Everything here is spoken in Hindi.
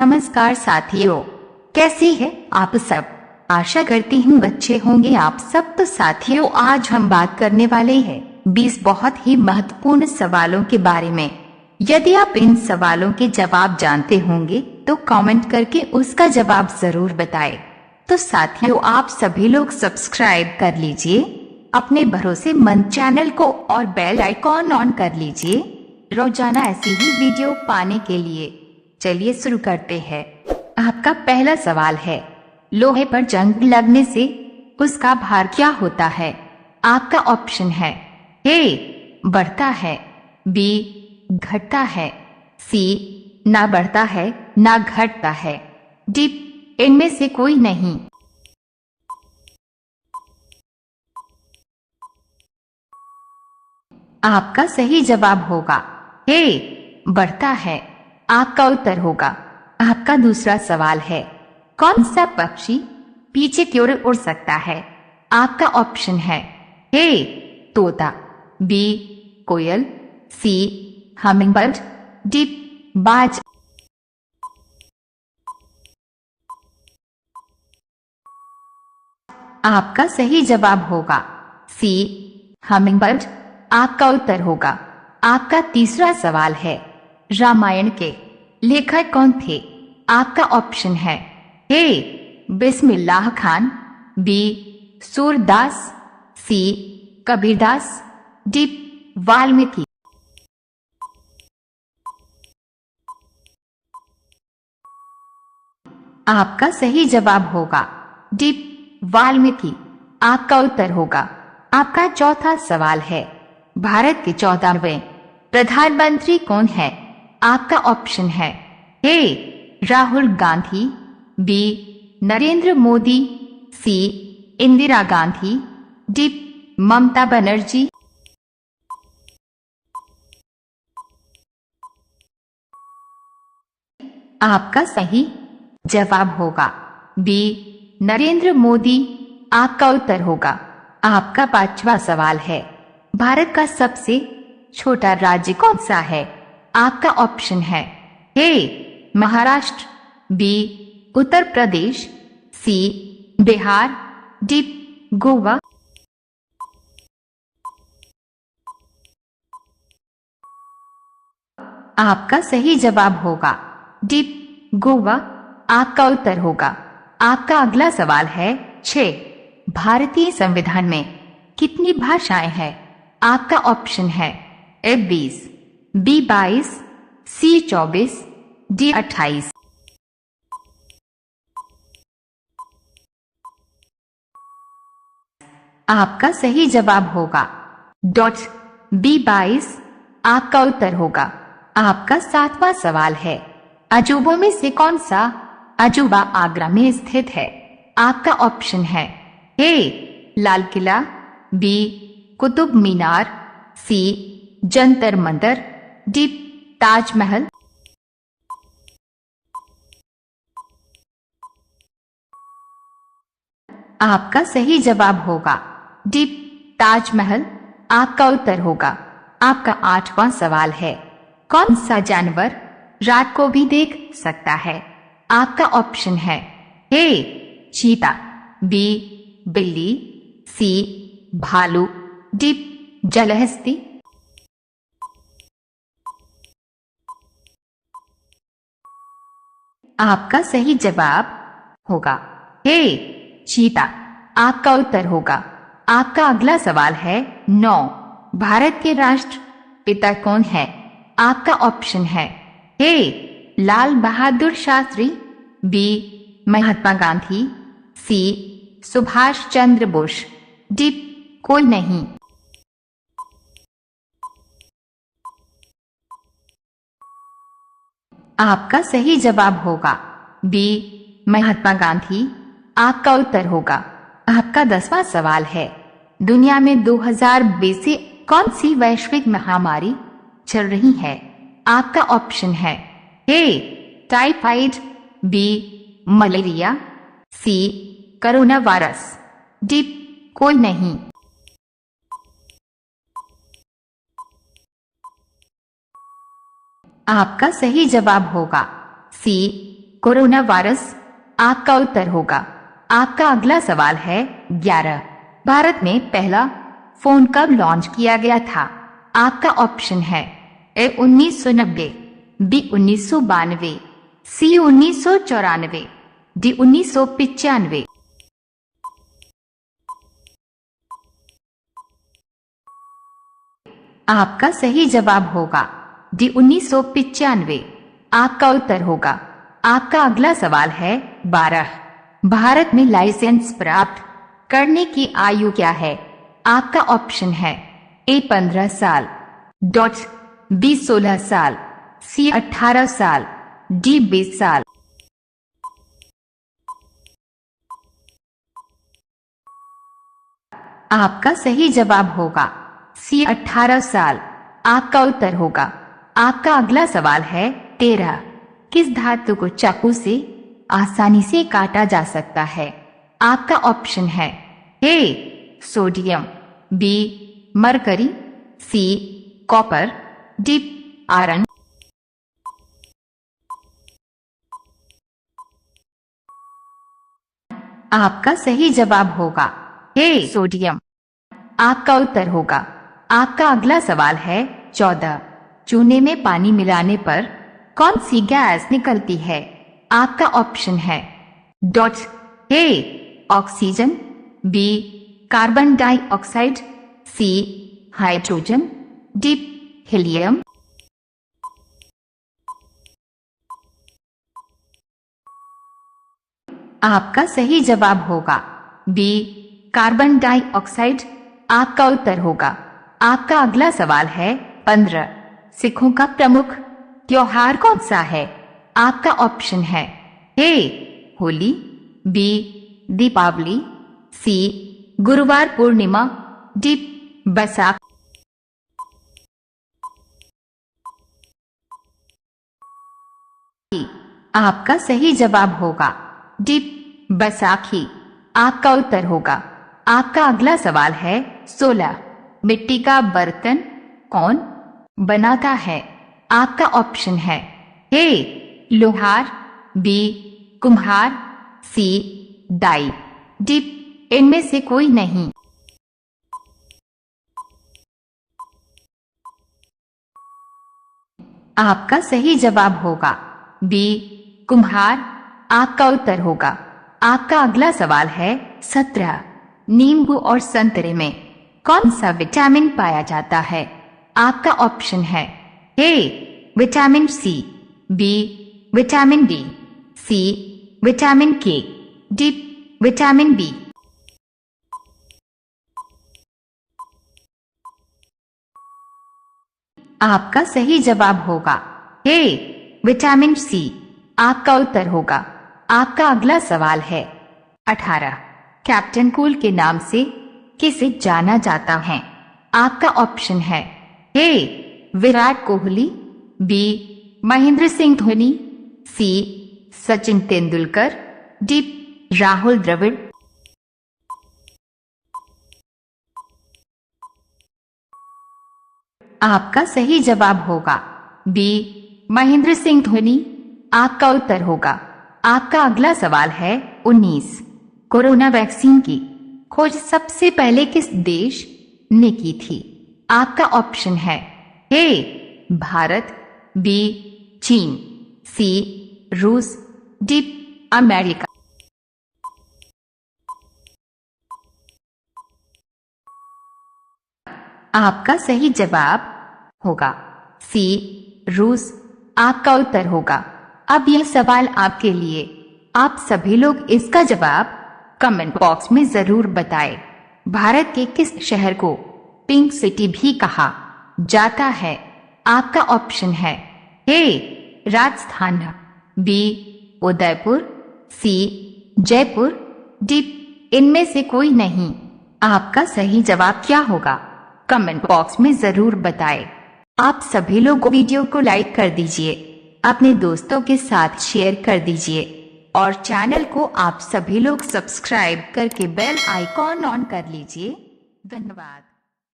नमस्कार साथियों, कैसे हैं आप सब। आशा करती हूँ अच्छे होंगे आप सब। तो साथियों, आज हम बात करने वाले हैं 20 बहुत ही महत्वपूर्ण सवालों के बारे में। यदि आप इन सवालों के जवाब जानते होंगे तो कमेंट करके उसका जवाब जरूर बताएं। तो साथियों, आप सभी लोग सब्सक्राइब कर लीजिए अपने भरोसेमंद चैनल को और बेल आइकॉन ऑन कर लीजिए रोजाना ऐसी ही वीडियो पाने के लिए। चलिए शुरू करते हैं। आपका पहला सवाल है, लोहे पर जंग लगने से उसका भार क्या होता है। आपका ऑप्शन है ए बढ़ता है, बी घटता है, सी ना बढ़ता है ना घटता है, डी इनमें से कोई नहीं। आपका सही जवाब होगा ए बढ़ता है। आपका उत्तर होगा। आपका दूसरा सवाल है, कौन सा पक्षी पीछे की ओर उड़ सकता है। आपका ऑप्शन है ए तोता, बी कोयल, सी हमिंगबर्ड, डी बाज। आपका सही जवाब होगा सी हमिंगबर्ड। आपका उत्तर होगा। आपका तीसरा सवाल है, रामायण के लेखक कौन थे। आपका ऑप्शन है ए बिस्मिल्लाह खान, बी सूरदास, सी कबीरदास, डी वाल्मीकि। आपका सही जवाब होगा डी वाल्मीकि। आपका उत्तर होगा। आपका चौथा सवाल है, भारत के 14वें प्रधानमंत्री कौन है। आपका ऑप्शन है ए राहुल गांधी, बी नरेंद्र मोदी, सी इंदिरा गांधी, डी ममता बनर्जी। आपका सही जवाब होगा बी नरेंद्र मोदी। आपका उत्तर होगा। आपका पांचवा सवाल है, भारत का सबसे छोटा राज्य कौन सा है। आपका ऑप्शन है ए महाराष्ट्र, बी उत्तर प्रदेश, सी बिहार, डी गोवा। आपका सही जवाब होगा डी गोवा। आपका उत्तर होगा। आपका अगला सवाल है 6, भारतीय संविधान में कितनी भाषाएं हैं। आपका ऑप्शन है ए 20, बी 22, सी 24, डी 28। आपका सही जवाब होगा डॉट बी 22। आपका उत्तर होगा। आपका 7वां सवाल है, अजूबों में से कौन सा अजूबा आगरा में स्थित है। आपका ऑप्शन है ए लाल किला, बी कुतुब मीनार, सी जंतर मंतर, डी ताजमहल। आपका सही जवाब होगा डी ताजमहल। आपका उत्तर होगा। आपका 8वां सवाल है, कौन सा जानवर रात को भी देख सकता है। आपका ऑप्शन है ए चीता, बी बिल्ली, सी भालू, डी जलहस्ती। आपका सही जवाब होगा ए चीता। आपका उत्तर होगा। आपका अगला सवाल है 9, भारत के राष्ट्र पिता कौन है। आपका ऑप्शन है ए लाल बहादुर शास्त्री, बी महात्मा गांधी, सी सुभाष चंद्र बोस, डी कोई नहीं। आपका सही जवाब होगा बी महात्मा गांधी। आपका उत्तर होगा। आपका 10वां सवाल है, दुनिया में 2020 से कौन सी वैश्विक महामारी चल रही है। आपका ऑप्शन है A typhoid, B malaria, C corona virus, D कोई नहीं। आपका सही जवाब होगा सी कोरोना वायरस। आपका उत्तर होगा। आपका अगला सवाल है 11। भारत में पहला फोन कब लॉन्च किया गया था? आपका ऑप्शन है ए 1990, बी 1992, सी 1994, डी 1995। आपका सही जवाब होगा डी 1995। आपका उत्तर होगा। आपका अगला सवाल है 12। भारत में लाइसेंस प्राप्त करने की आयु क्या है? आपका ऑप्शन है ए 15 साल, डॉट बी 16 साल, सी 18 साल, डी 20 साल। आपका सही जवाब होगा सी 18 साल। आपका उत्तर होगा। आपका अगला सवाल है 13। किस धातु को चाकू से आसानी से काटा जा सकता है? आपका ऑप्शन है A sodium, B mercury, C copper, D iron. आपका सही जवाब होगा ए सोडियम। आपका उत्तर होगा। आपका अगला सवाल है 14। चूने में पानी मिलाने पर कौन सी गैस निकलती है? आपका ऑप्शन है dot A oxygen, B carbon dioxide, C hydrogen, D helium. आपका सही जवाब होगा बी कार्बन डाइऑक्साइड। आपका उत्तर होगा। आपका अगला सवाल है 15। सिखों का प्रमुख त्योहार कौन सा है? आपका ऑप्शन है ए होली, बी दीपावली, सी गुरुवार पूर्णिमा, डी बैसाख। आपका सही जवाब होगा डी बैसाखी। आपका उत्तर होगा। आपका अगला सवाल है 16। मिट्टी का बर्तन कौन बनाता है? आपका ऑप्शन है ए लोहार, बी कुम्हार, सी दाई, डी इनमें से कोई नहीं। आपका सही जवाब होगा बी कुम्हार। आपका उत्तर होगा। आपका अगला सवाल है 17। नींबू और संतरे में कौन सा विटामिन पाया जाता है? आपका ऑप्शन है A vitamin C, B vitamin D, C vitamin K, D vitamin B. आपका सही जवाब होगा ए विटामिन सी। आपका उत्तर होगा। आपका अगला सवाल है 18। कैप्टन कूल के नाम से किसे जाना जाता है? आपका ऑप्शन है ए विराट कोहली, बी महेंद्र सिंह धोनी, सी सचिन तेंदुलकर, डी राहुल द्रविड़। आपका सही जवाब होगा बी महेंद्र सिंह धोनी। आपका उत्तर होगा। आपका अगला सवाल है 19। कोरोना वैक्सीन की खोज सबसे पहले किस देश ने की थी? आपका ऑप्शन है ए भारत, बी चीन, सी रूस, डी अमेरिका। आपका सही जवाब होगा सी रूस। आपका उत्तर होगा। अब यह सवाल आपके लिए। आप सभी लोग इसका जवाब कमेंट बॉक्स में जरूर बताएं। भारत के किस शहर को पिंक सिटी भी कहा जाता है? आपका ऑप्शन है ए राजस्थान, बी उदयपुर, सी जयपुर, डी इनमें से कोई नहीं। आपका सही जवाब क्या होगा? कमेंट बॉक्स में जरूर बताएं। आप सभी लोग वीडियो को लाइक कर दीजिए, अपने दोस्तों के साथ शेयर कर दीजिए और चैनल को आप सभी लोग सब्सक्राइब करके बेल आइकॉन ऑन कर लीजिए। धन्यवाद।